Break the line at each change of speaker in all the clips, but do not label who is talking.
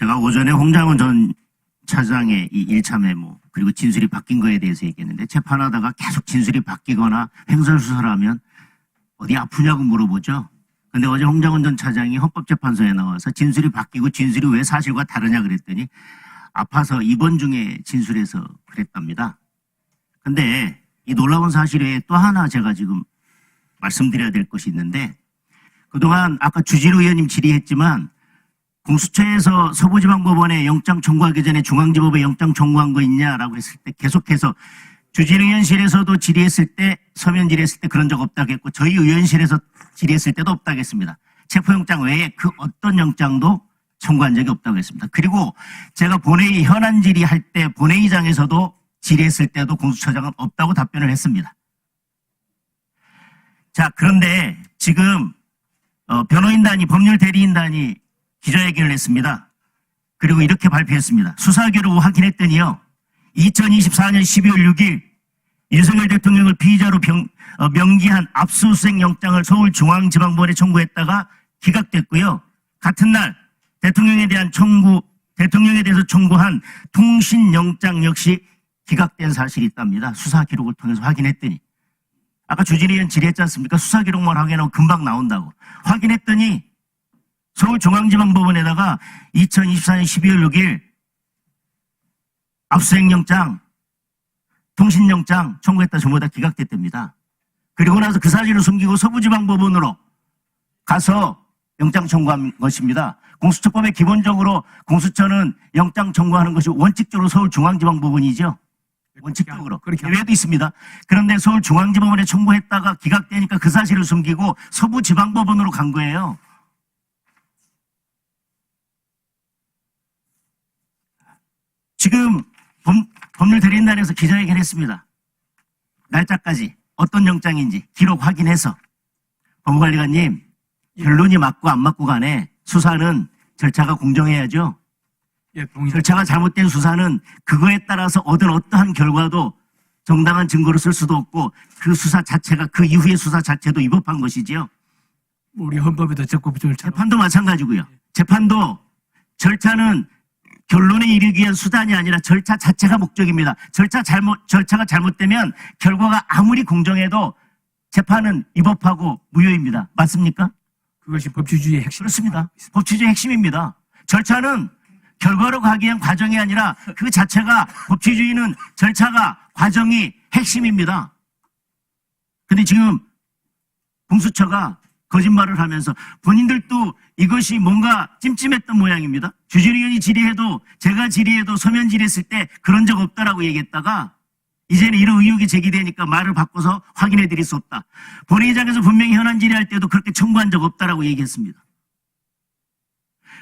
제가 오전에 홍장훈 전 차장의 이 1차 메모 그리고 진술이 바뀐 거에 대해서 얘기했는데 재판하다가 계속 진술이 바뀌거나 횡설수설하면 어디 아프냐고 물어보죠. 근데 어제 홍장훈 전 차장이 헌법재판소에 나와서 진술이 바뀌고 진술이 왜 사실과 다르냐 그랬더니 아파서 입원 중에 진술해서 그랬답니다. 근데 이 놀라운 사실 외에 또 하나 제가 지금 말씀드려야 될 것이 있는데 그동안 아까 주진우 의원님 질의했지만 공수처에서 서부지방법원에 영장 청구하기 전에 중앙지법에 영장 청구한 거 있냐라고 했을 때 계속해서 주진우 의원실에서도 질의했을 때 서면 질의했을 때 그런 적 없다고 했고 저희 의원실에서 질의했을 때도 없다고 했습니다. 체포영장 외에 그 어떤 영장도 청구한 적이 없다고 했습니다. 그리고 제가 본회의 현안 질의할 때 본회의장에서도 질의했을 때도 공수처장은 없다고 답변을 했습니다. 자, 그런데 지금 변호인단이 법률대리인단이 기자회견을 했습니다. 그리고 이렇게 발표했습니다. 수사기록을 확인했더니요. 2024년 12월 6일 윤석열 대통령을 피의자로 명기한 압수수색 영장을 서울중앙지방법원에 청구했다가 기각됐고요. 같은 날 대통령에 대해서 청구한 통신영장 역시 기각된 사실이 있답니다. 수사기록을 통해서 확인했더니. 아까 주진우 의원 질의했지 않습니까? 수사기록만 확인하면 금방 나온다고. 확인했더니 서울중앙지방법원에다가 2024년 12월 6일 압수수색영장, 통신영장 청구했다 전부 다 기각됐답니다. 그리고 나서 그 사실을 숨기고 서부지방법원으로 가서 영장 청구한 것입니다. 공수처법에 기본적으로 공수처는 영장 청구하는 것이 원칙적으로 서울중앙지방법원이죠. 원칙적으로. 예외도 있습니다. 그런데 서울중앙지법원에 청구했다가 기각되니까 그 사실을 숨기고 서부지방법원으로 간 거예요. 지금 법률대리인단에서 기자회견을 했습니다. 날짜까지 어떤 영장인지 기록 확인해서 법무관리관님 결론이 맞고 안 맞고 간에 수사는 절차가 공정해야죠.
예,
절차가 잘못된 수사는 그거에 따라서 얻은 어떠한 결과도 정당한 증거로 쓸 수도 없고 그 수사 자체가 그 이후의 수사 자체도 위법한 것이지요.
우리 헌법에도 적법 절차.
재판도 마찬가지고요. 재판도 절차는 결론에 이르기 위한 수단이 아니라 절차 자체가 목적입니다. 절차가 잘못되면 결과가 아무리 공정해도 재판은 위법하고 무효입니다. 맞습니까?
그것이 법치주의의 핵심.
그렇습니다. 법치주의 핵심입니다. 절차는 결과로 가기 위한 과정이 아니라 그 자체가 법치주의는 절차가 과정이 핵심입니다. 근데 지금 공수처가 거짓말을 하면서 본인들도 이것이 뭔가 찜찜했던 모양입니다. 주진우 의원이 질의해도 제가 질의해도 서면 질의했을 때 그런 적 없다라고 얘기했다가 이제는 이런 의혹이 제기되니까 말을 바꿔서 확인해 드릴 수 없다. 본회의장에서 분명히 현안 질의할 때도 그렇게 청구한 적 없다라고 얘기했습니다.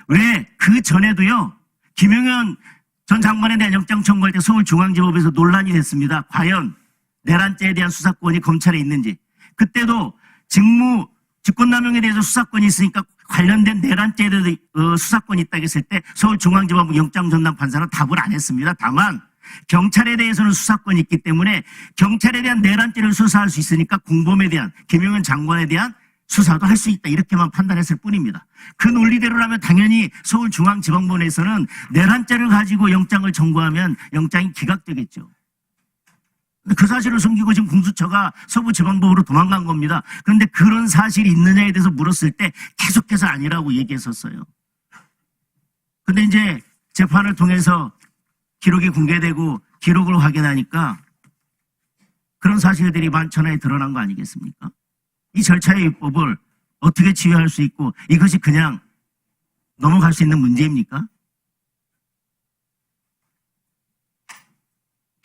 왜? 그 전에도요. 김용현 전 장관에 대한 영장 청구할 때 서울중앙지법에서 논란이 됐습니다. 과연 내란죄에 대한 수사권이 검찰에 있는지. 그때도 직권남용에 대해서 수사권이 있으니까 관련된 내란죄에 대해서 수사권이 있다고 했을 때 서울중앙지법 영장 전담 판사는 답을 안 했습니다. 다만 경찰에 대해서는 수사권이 있기 때문에 경찰에 대한 내란죄를 수사할 수 있으니까 공범에 대한 김용현 장관에 대한 수사도 할 수 있다 이렇게만 판단했을 뿐입니다. 그 논리대로라면 당연히 서울중앙지방법원에서는 내란죄를 가지고 영장을 청구하면 영장이 기각되겠죠. 그 사실을 숨기고 지금 공수처가 서부지방법으로 도망간 겁니다. 그런데 그런 사실이 있느냐에 대해서 물었을 때 계속해서 아니라고 얘기했었어요. 근데 이제 재판을 통해서 기록이 공개되고 기록을 확인하니까 그런 사실들이 만천하에 드러난 거 아니겠습니까? 이 절차의 위법을 어떻게 치유할 수 있고 이것이 그냥 넘어갈 수 있는 문제입니까?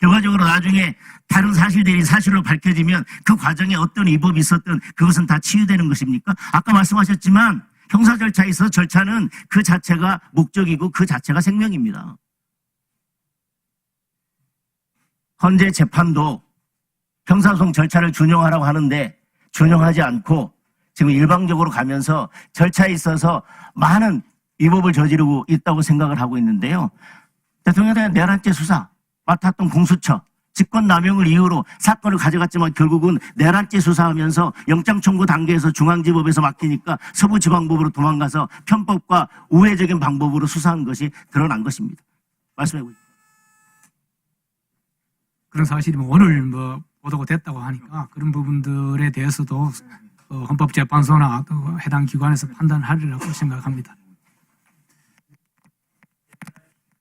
결과적으로 나중에 다른 사실들이 사실로 밝혀지면 그 과정에 어떤 위법이 있었든 그것은 다 치유되는 것입니까? 아까 말씀하셨지만 형사 절차에 있어서 절차는 그 자체가 목적이고 그 자체가 생명입니다. 헌재 재판도 형사소송 절차를 준용하라고 하는데 준용하지 않고 지금 일방적으로 가면서 절차에 있어서 많은 위법을 저지르고 있다고 생각을 하고 있는데요. 대통령에 대한 내란죄 수사 맡았던 공수처 직권남용을 이유로 사건을 가져갔지만 결국은 내란죄 수사하면서 영장 청구 단계에서 중앙지법에서 맡기니까 서부지방법으로 도망가서 편법과 우회적인 방법으로 수사한 것이 드러난 것입니다. 말씀해 보십시오.
그런 사실이 오늘 보도가 됐다고 하니까 그런 부분들에 대해서도 헌법재판소나 또 해당 기관에서 판단하리라고 생각합니다.